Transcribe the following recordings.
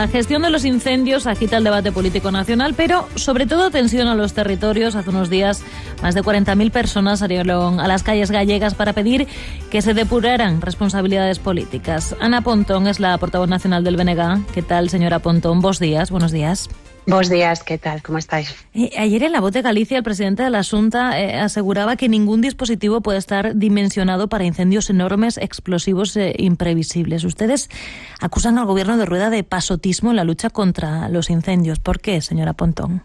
La gestión de los incendios agita el debate político nacional, pero sobre todo tensiona los territorios. Hace unos días más de 40.000 personas salieron a las calles gallegas para pedir que se depuraran responsabilidades políticas. Ana Pontón es la portavoz nacional del BNG. ¿Qué tal, señora Pontón? Buenos días. Buenos días, ¿qué tal? ¿Cómo estáis? Ayer en La Voz de Galicia el presidente de la Xunta aseguraba que ningún dispositivo puede estar dimensionado para incendios enormes, explosivos e imprevisibles. Ustedes acusan al gobierno de Rueda de pasotismo en la lucha contra los incendios. ¿Por qué, señora Pontón?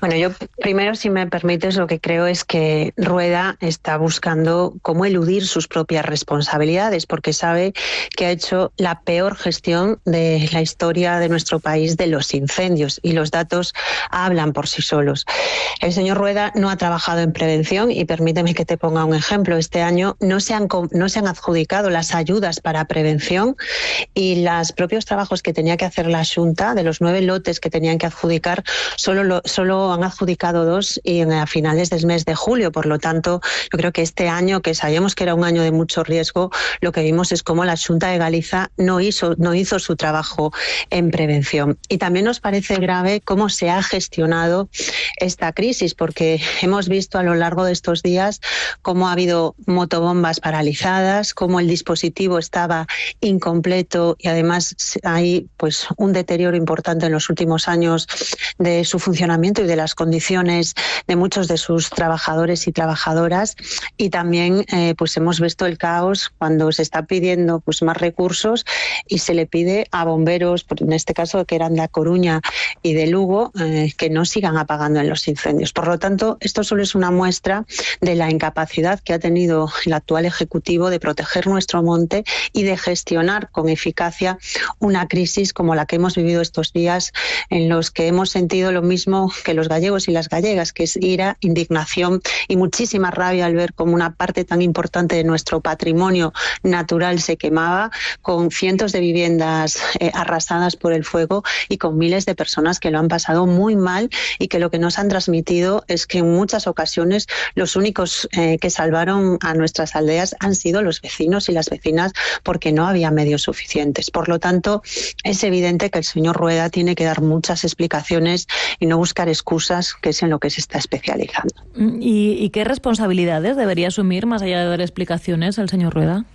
Bueno, yo primero, si me permites, lo que creo es que Rueda está buscando cómo eludir sus propias responsabilidades, porque sabe que ha hecho la peor gestión de la historia de nuestro país de los incendios, y los datos hablan por sí solos. El señor Rueda no ha trabajado en prevención, y permíteme que te ponga un ejemplo. Este año no se han adjudicado las ayudas para prevención, y los propios trabajos que tenía que hacer la Xunta, de los 9 lotes que tenían que adjudicar, solo han adjudicado 2 y a finales del mes de julio. Por lo tanto, yo creo que este año, que sabíamos que era un año de mucho riesgo, lo que vimos es cómo la Xunta de Galicia no hizo su trabajo en prevención. Y también nos parece grave cómo se ha gestionado esta crisis, porque hemos visto a lo largo de estos días cómo ha habido motobombas paralizadas, cómo el dispositivo estaba incompleto, y además hay pues un deterioro importante en los últimos años de su funcionamiento y de las condiciones de muchos de sus trabajadores y trabajadoras. Y también pues hemos visto el caos cuando se está pidiendo pues más recursos y se le pide a bomberos, en este caso que eran de A Coruña y de Lugo, que no sigan apagando en los incendios. Por lo tanto, esto solo es una muestra de la incapacidad que ha tenido el actual Ejecutivo de proteger nuestro monte y de gestionar con eficacia una crisis como la que hemos vivido estos días, en los que hemos sentido lo mismo que los gallegos y las gallegas, que es ira, indignación y muchísima rabia al ver cómo una parte tan importante de nuestro patrimonio natural se quemaba, con cientos de viviendas arrasadas por el fuego y con miles de personas que lo han pasado muy mal, y que lo que nos han transmitido es que en muchas ocasiones los únicos que salvaron a nuestras aldeas han sido los vecinos y las vecinas, porque no había medios suficientes. Por lo tanto, es evidente que el señor Rueda tiene que dar muchas explicaciones y no buscar excusas, que es en lo que se está especializando. ¿Y qué responsabilidades debería asumir, más allá de dar explicaciones, el señor Rueda?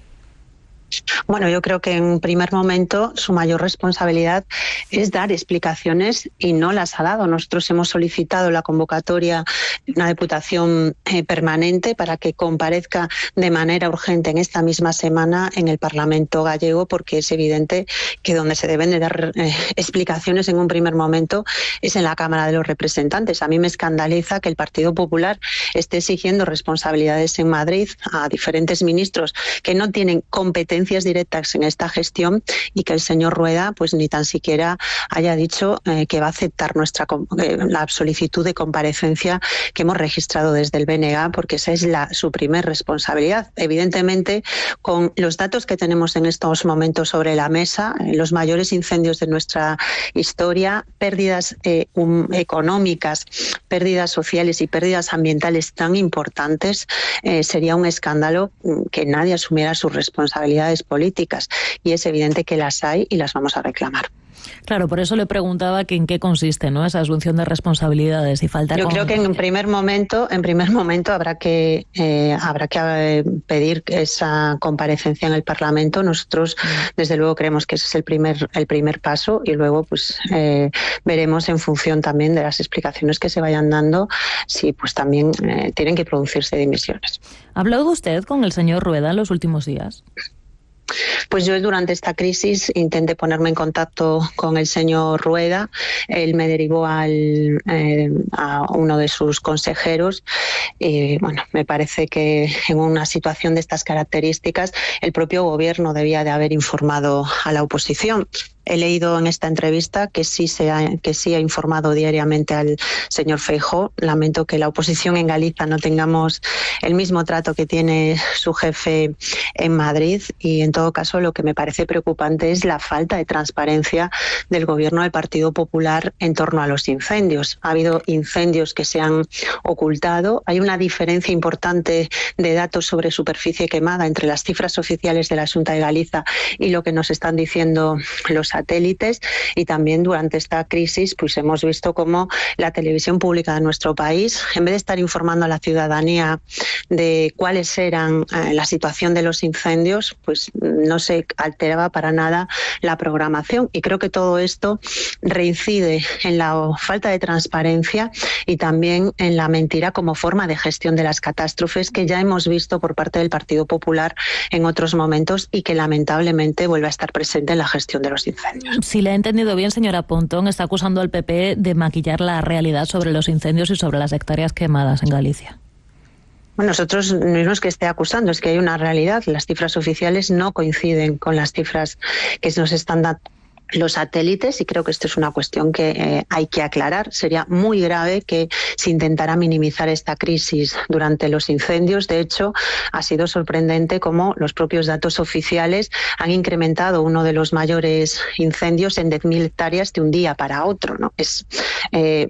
Bueno, yo creo que en primer momento su mayor responsabilidad es dar explicaciones, y no las ha dado. Nosotros hemos solicitado la convocatoria de una diputación permanente para que comparezca de manera urgente en esta misma semana en el Parlamento gallego, porque es evidente que donde se deben de dar explicaciones en un primer momento es en la Cámara de los Representantes. A mí me escandaliza que el Partido Popular esté exigiendo responsabilidades en Madrid a diferentes ministros que no tienen competencias directas en esta gestión, y que el señor Rueda pues ni tan siquiera haya dicho que va a aceptar la solicitud de comparecencia que hemos registrado desde el BNG, porque esa es su primer responsabilidad. Evidentemente, con los datos que tenemos en estos momentos sobre la mesa, los mayores incendios de nuestra historia, pérdidas económicas, pérdidas sociales y pérdidas ambientales tan importantes, sería un escándalo que nadie asumiera sus responsabilidades políticas, y es evidente que las hay y las vamos a reclamar. Claro, por eso le preguntaba que en qué consiste, ¿no?, esa asunción de responsabilidades. Y falta. Yo creo que en primer momento habrá que pedir esa comparecencia en el Parlamento. Nosotros desde luego creemos que ese es el primer paso, y luego pues veremos, en función también de las explicaciones que se vayan dando, si pues también tienen que producirse dimisiones. ¿Ha hablado usted con el señor Rueda en los últimos días? Pues yo durante esta crisis intenté ponerme en contacto con el señor Rueda. Él me derivó a uno de sus consejeros. Y bueno, me parece que en una situación de estas características el propio gobierno debía de haber informado a la oposición. He leído en esta entrevista que sí ha informado diariamente al señor Feijóo. Lamento que la oposición en Galicia no tengamos el mismo trato que tiene su jefe en Madrid, y en todo caso lo que me parece preocupante es la falta de transparencia del gobierno del Partido Popular en torno a los incendios. Ha habido incendios que se han ocultado. Hay una diferencia importante de datos sobre superficie quemada entre las cifras oficiales de la Xunta de Galicia y lo que nos están diciendo los satélites, y también durante esta crisis pues hemos visto cómo la televisión pública de nuestro país, en vez de estar informando a la ciudadanía de cuáles eran la situación de los incendios, pues no se alteraba para nada la programación, y creo que todo esto reincide en la falta de transparencia y también en la mentira como forma de gestión de las catástrofes que ya hemos visto por parte del Partido Popular en otros momentos y que lamentablemente vuelve a estar presente en la gestión de los incendios. Si le he entendido bien, señora Pontón, está acusando al PP de maquillar la realidad sobre los incendios y sobre las hectáreas quemadas en Galicia. Bueno, nosotros no es que esté acusando, es que hay una realidad. Las cifras oficiales no coinciden con las cifras que nos están dando los satélites, y creo que esto es una cuestión que hay que aclarar. Sería muy grave que se intentara minimizar esta crisis durante los incendios. De hecho, ha sido sorprendente cómo los propios datos oficiales han incrementado uno de los mayores incendios en 10.000 hectáreas de un día para otro, ¿no? Es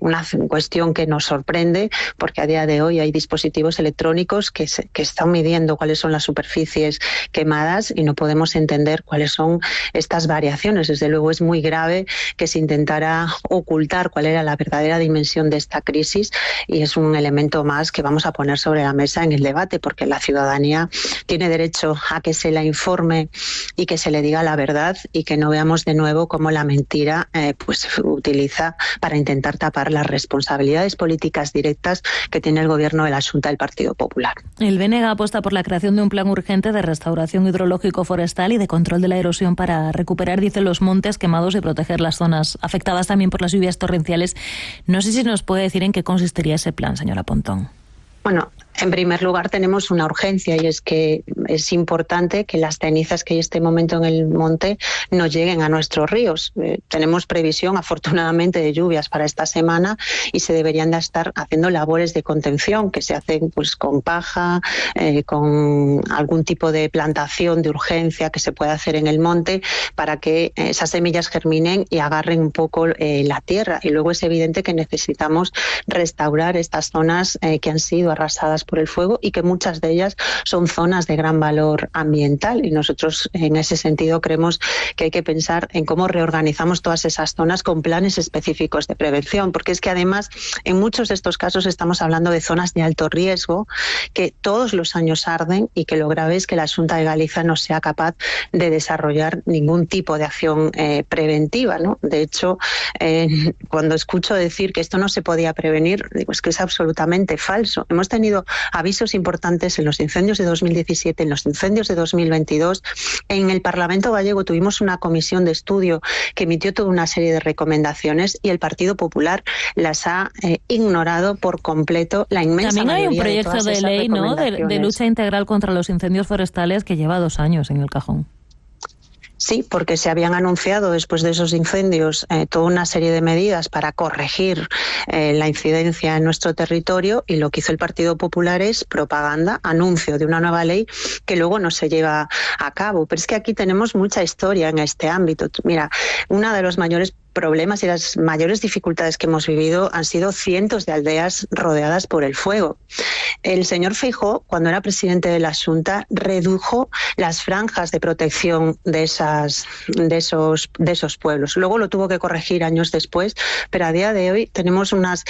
una cuestión que nos sorprende, porque a día de hoy hay dispositivos electrónicos que están midiendo cuáles son las superficies quemadas y no podemos entender cuáles son estas variaciones. Desde luego es muy grave que se intentara ocultar cuál era la verdadera dimensión de esta crisis, y es un elemento más que vamos a poner sobre la mesa en el debate, porque la ciudadanía tiene derecho a que se la informe y que se le diga la verdad, y que no veamos de nuevo cómo la mentira pues se utiliza para intentar tapar las responsabilidades políticas directas que tiene el gobierno de la Xunta del Partido Popular. El BNG apuesta por la creación de un plan urgente de restauración hidrológico forestal y de control de la erosión para recuperar, dice, los montes quemados y proteger las zonas afectadas también por las lluvias torrenciales. No sé si nos puede decir en qué consistiría ese plan, señora Pontón. Bueno, en primer lugar tenemos una urgencia, y es que es importante que las cenizas que hay en este momento en el monte no lleguen a nuestros ríos. Tenemos previsión, afortunadamente, de lluvias para esta semana, y se deberían de estar haciendo labores de contención que se hacen pues con paja, con algún tipo de plantación de urgencia que se pueda hacer en el monte para que esas semillas germinen y agarren un poco la tierra. Y luego es evidente que necesitamos restaurar estas zonas que han sido arrasadas por el fuego, y que muchas de ellas son zonas de gran valor ambiental, y nosotros en ese sentido creemos que hay que pensar en cómo reorganizamos todas esas zonas con planes específicos de prevención, porque es que además en muchos de estos casos estamos hablando de zonas de alto riesgo que todos los años arden, y que lo grave es que la Xunta de Galicia no sea capaz de desarrollar ningún tipo de acción preventiva, ¿no? De hecho, cuando escucho decir que esto no se podía prevenir, digo, es que es absolutamente falso. Hemos tenido avisos importantes en los incendios de 2017, en los incendios de 2022. En el Parlamento gallego tuvimos una comisión de estudio que emitió toda una serie de recomendaciones, y el Partido Popular las ha ignorado por completo. La inmensa También hay un mayoría proyecto de ley, ¿no?, de lucha integral contra los incendios forestales que lleva 2 años en el cajón. Sí, porque se habían anunciado después de esos incendios toda una serie de medidas para corregir la incidencia en nuestro territorio, y lo que hizo el Partido Popular es propaganda, anuncio de una nueva ley que luego no se lleva a cabo. Pero es que aquí tenemos mucha historia en este ámbito. Mira, una de los mayores problemas y las mayores dificultades que hemos vivido han sido cientos de aldeas rodeadas por el fuego. El señor Feijóo, cuando era presidente de la Xunta, redujo las franjas de protección de esos pueblos. Luego lo tuvo que corregir años después, pero a día de hoy tenemos unas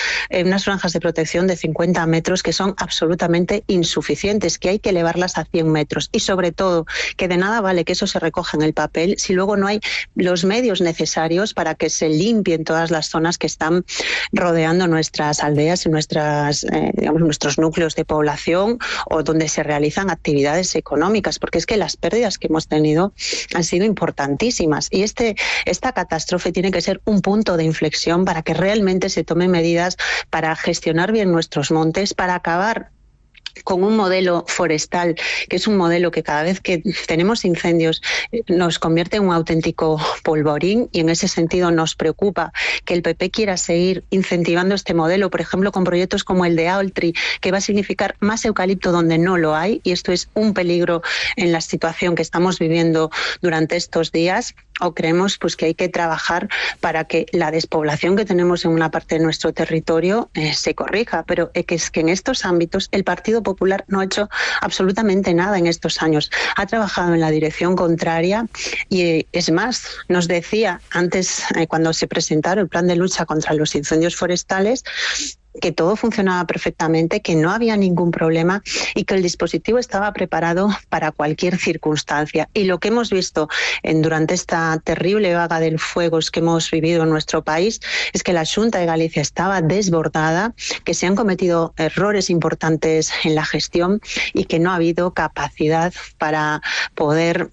franjas de protección de 50 metros que son absolutamente insuficientes, que hay que elevarlas a 100 metros. Y sobre todo, que de nada vale que eso se recoja en el papel si luego no hay los medios necesarios para que se limpien todas las zonas que están rodeando nuestras aldeas y nuestros núcleos de población, o donde se realizan actividades económicas, porque es que las pérdidas que hemos tenido han sido importantísimas, y esta catástrofe tiene que ser un punto de inflexión para que realmente se tomen medidas para gestionar bien nuestros montes, para acabar con un modelo forestal, que es un modelo que cada vez que tenemos incendios nos convierte en un auténtico polvorín, y en ese sentido nos preocupa que el PP quiera seguir incentivando este modelo, por ejemplo, con proyectos como el de Aultri, que va a significar más eucalipto donde no lo hay, y esto es un peligro en la situación que estamos viviendo durante estos días. O creemos pues que hay que trabajar para que la despoblación que tenemos en una parte de nuestro territorio se corrija, pero es que en estos ámbitos el Partido Popular no ha hecho absolutamente nada en estos años. Ha trabajado en la dirección contraria y es más, nos decía antes, cuando se presentaron el plan de lucha contra los incendios forestales, que todo funcionaba perfectamente, que no había ningún problema y que el dispositivo estaba preparado para cualquier circunstancia. Y lo que hemos visto durante esta terrible vaga del fuego que hemos vivido en nuestro país es que la Xunta de Galicia estaba desbordada, que se han cometido errores importantes en la gestión y que no ha habido capacidad para poder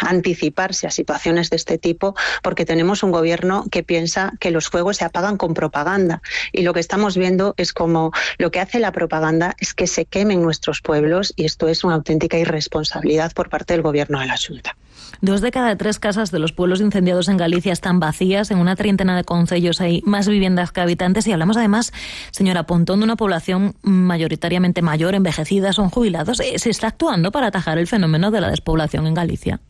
anticiparse a situaciones de este tipo, porque tenemos un gobierno que piensa que los fuegos se apagan con propaganda, y lo que estamos viendo es como lo que hace la propaganda es que se quemen nuestros pueblos, y esto es una auténtica irresponsabilidad por parte del gobierno de la Xunta. 2 de cada 3 casas de los pueblos incendiados en Galicia están vacías. En una treintena de concellos hay más viviendas que habitantes, y hablamos además, señora Pontón, de una población mayoritariamente mayor, envejecida, son jubilados. ¿Se está actuando para atajar el fenómeno de la despoblación en Galicia?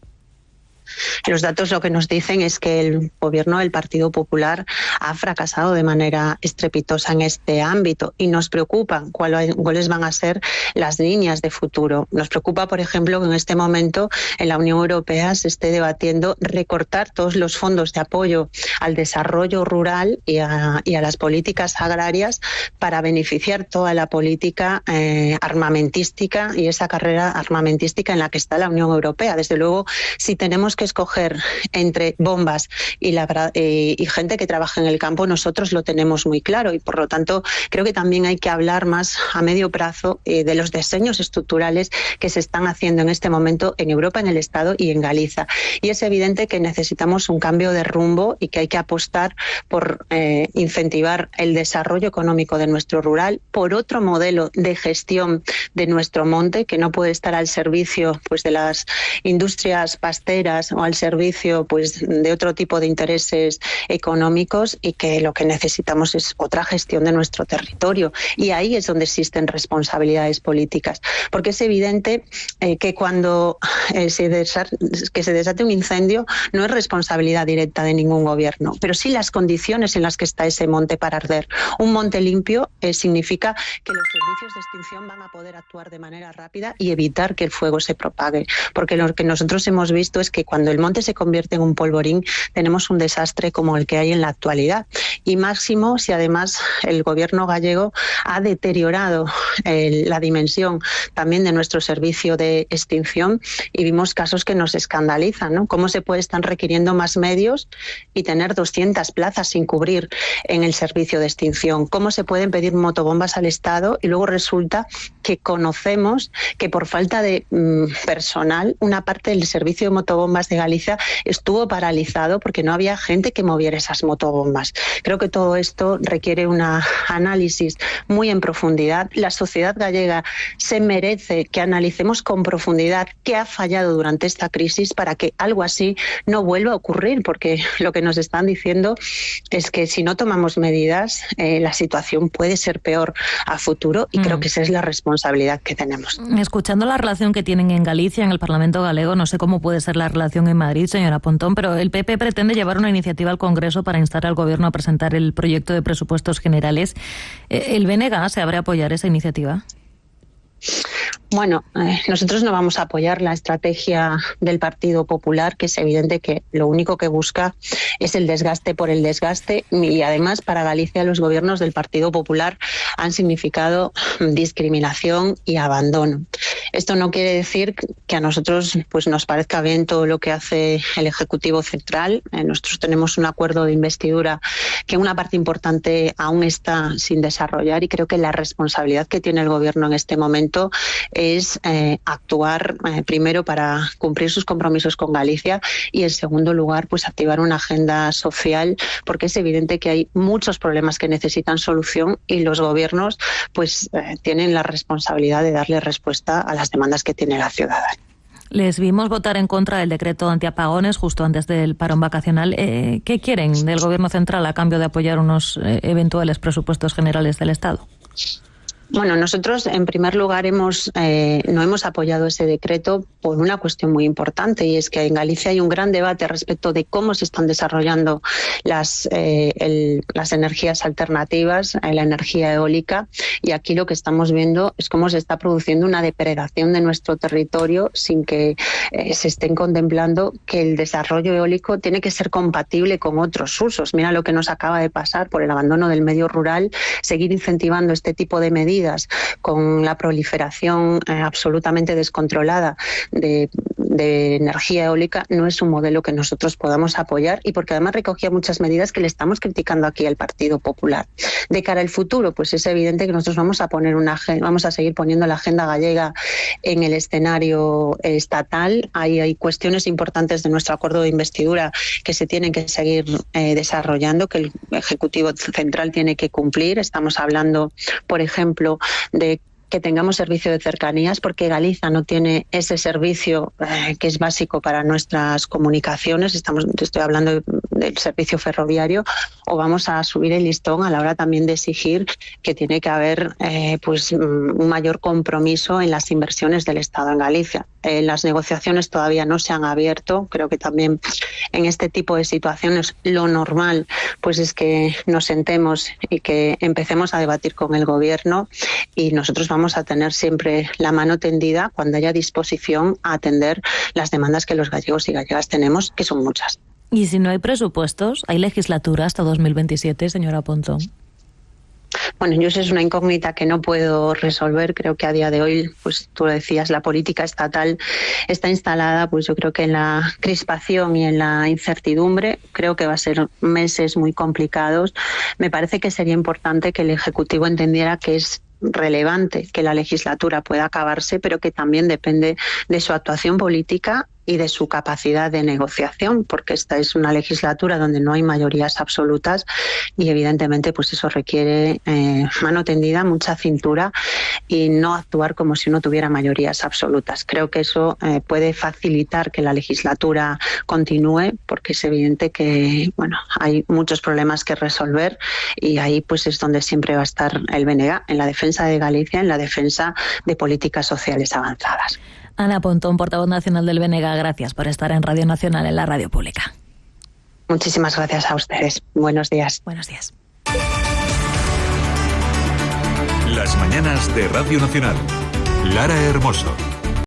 Los datos lo que nos dicen es que el gobierno del Partido Popular ha fracasado de manera estrepitosa en este ámbito, y nos preocupa cuáles van a ser las líneas de futuro. Nos preocupa, por ejemplo, que en este momento en la Unión Europea se esté debatiendo recortar todos los fondos de apoyo al desarrollo rural y a las políticas agrarias para beneficiar toda la política armamentística y esa carrera armamentística en la que está la Unión Europea. Desde luego, si tenemos que escoger entre bombas y gente que trabaja en el campo, nosotros lo tenemos muy claro, y por lo tanto creo que también hay que hablar más a medio plazo de los diseños estructurales que se están haciendo en este momento en Europa, en el Estado y en Galicia. Y es evidente que necesitamos un cambio de rumbo y que hay que apostar por incentivar el desarrollo económico de nuestro rural, por otro modelo de gestión de nuestro monte que no puede estar al servicio pues de las industrias pasteras o al servicio pues de otro tipo de intereses económicos, y que lo que necesitamos es otra gestión de nuestro territorio, y ahí es donde existen responsabilidades políticas, porque es evidente que cuando se desate un incendio no es responsabilidad directa de ningún gobierno, pero sí las condiciones en las que está ese monte para arder. Un monte limpio significa que los servicios de extinción van a poder actuar de manera rápida y evitar que el fuego se propague, porque lo que nosotros hemos visto es que cuando el monte se convierte en un polvorín tenemos un desastre como el que hay en la actualidad, y máximo si además el gobierno gallego ha deteriorado la dimensión también de nuestro servicio de extinción, y vimos casos que nos escandalizan, ¿no? Cómo se puede estar requiriendo más medios y tener 200 plazas sin cubrir en el servicio de extinción, cómo se pueden pedir motobombas al Estado y luego resulta que conocemos que por falta de personal una parte del servicio de motobombas de Galicia estuvo paralizado porque no había gente que moviera esas motobombas. Creo que todo esto requiere un análisis muy en profundidad. La sociedad gallega se merece que analicemos con profundidad qué ha fallado durante esta crisis para que algo así no vuelva a ocurrir, porque lo que nos están diciendo es que si no tomamos medidas la situación puede ser peor a futuro, y creo que esa es la responsabilidad que tenemos. Escuchando la relación que tienen en Galicia, en el Parlamento galego, no sé cómo puede ser la relación en Madrid, señora Pontón, pero el PP pretende llevar una iniciativa al Congreso para instar al Gobierno a presentar el proyecto de presupuestos generales. ¿El BNG se habrá apoyar esa iniciativa? Bueno, nosotros no vamos a apoyar la estrategia del Partido Popular, que es evidente que lo único que busca es el desgaste por el desgaste, y además para Galicia los gobiernos del Partido Popular han significado discriminación y abandono. Esto no quiere decir que a nosotros pues nos parezca bien todo lo que hace el Ejecutivo Central. Nosotros tenemos un acuerdo de investidura que una parte importante aún está sin desarrollar, y creo que la responsabilidad que tiene el Gobierno en este momento es actuar primero para cumplir sus compromisos con Galicia, y en segundo lugar pues activar una agenda social, porque es evidente que hay muchos problemas que necesitan solución y los gobiernos pues tienen la responsabilidad de darle respuesta a las demandas que tiene la ciudadanía. Les vimos votar en contra del decreto antiapagones justo antes del parón vacacional. ¿Qué quieren del Gobierno central a cambio de apoyar unos eventuales presupuestos generales del Estado? Bueno, nosotros en primer lugar no hemos apoyado ese decreto por una cuestión muy importante, y es que en Galicia hay un gran debate respecto de cómo se están desarrollando las energías alternativas, la energía eólica, y aquí lo que estamos viendo es cómo se está produciendo una depredación de nuestro territorio sin que se estén contemplando que el desarrollo eólico tiene que ser compatible con otros usos. Mira lo que nos acaba de pasar por el abandono del medio rural, seguir incentivando este tipo de medidas con la proliferación absolutamente descontrolada de energía eólica no es un modelo que nosotros podamos apoyar, y porque además recogía muchas medidas que le estamos criticando aquí al Partido Popular. De cara al futuro, pues es evidente que nosotros vamos a seguir poniendo la agenda gallega en el escenario estatal. Hay cuestiones importantes de nuestro acuerdo de investidura que se tienen que seguir desarrollando, que el Ejecutivo Central tiene que cumplir. Estamos hablando, por ejemplo, de que tengamos servicio de cercanías, porque Galicia no tiene ese servicio que es básico para nuestras comunicaciones. Estoy hablando del servicio ferroviario, o vamos a subir el listón a la hora también de exigir que tiene que haber un mayor compromiso en las inversiones del Estado en Galicia. Las negociaciones todavía no se han abierto. Creo que también en este tipo de situaciones lo normal pues es que nos sentemos y que empecemos a debatir con el Gobierno, y nosotros vamos a tener siempre la mano tendida cuando haya disposición a atender las demandas que los gallegos y gallegas tenemos, que son muchas. Y si no hay presupuestos, ¿hay legislatura hasta 2027, señora Pontón? Bueno, eso es una incógnita que no puedo resolver. Creo que a día de hoy, pues tú lo decías, la política estatal está instalada, pues yo creo que en la crispación y en la incertidumbre. Creo que va a ser meses muy complicados. Me parece que sería importante que el Ejecutivo entendiera que es relevante que la legislatura pueda acabarse, pero que también depende de su actuación política y de su capacidad de negociación, porque esta es una legislatura donde no hay mayorías absolutas, y evidentemente pues eso requiere mano tendida, mucha cintura, y no actuar como si uno tuviera mayorías absolutas. Creo que eso puede facilitar que la legislatura continúe, porque es evidente que hay muchos problemas que resolver, y ahí pues es donde siempre va a estar el BNG, en la defensa de Galicia, en la defensa de políticas sociales avanzadas. Ana Pontón, portavoz nacional del BNG, gracias por estar en Radio Nacional, en la radio pública. Muchísimas gracias a ustedes. Buenos días. Buenos días. Las mañanas de Radio Nacional. Lara Hermoso.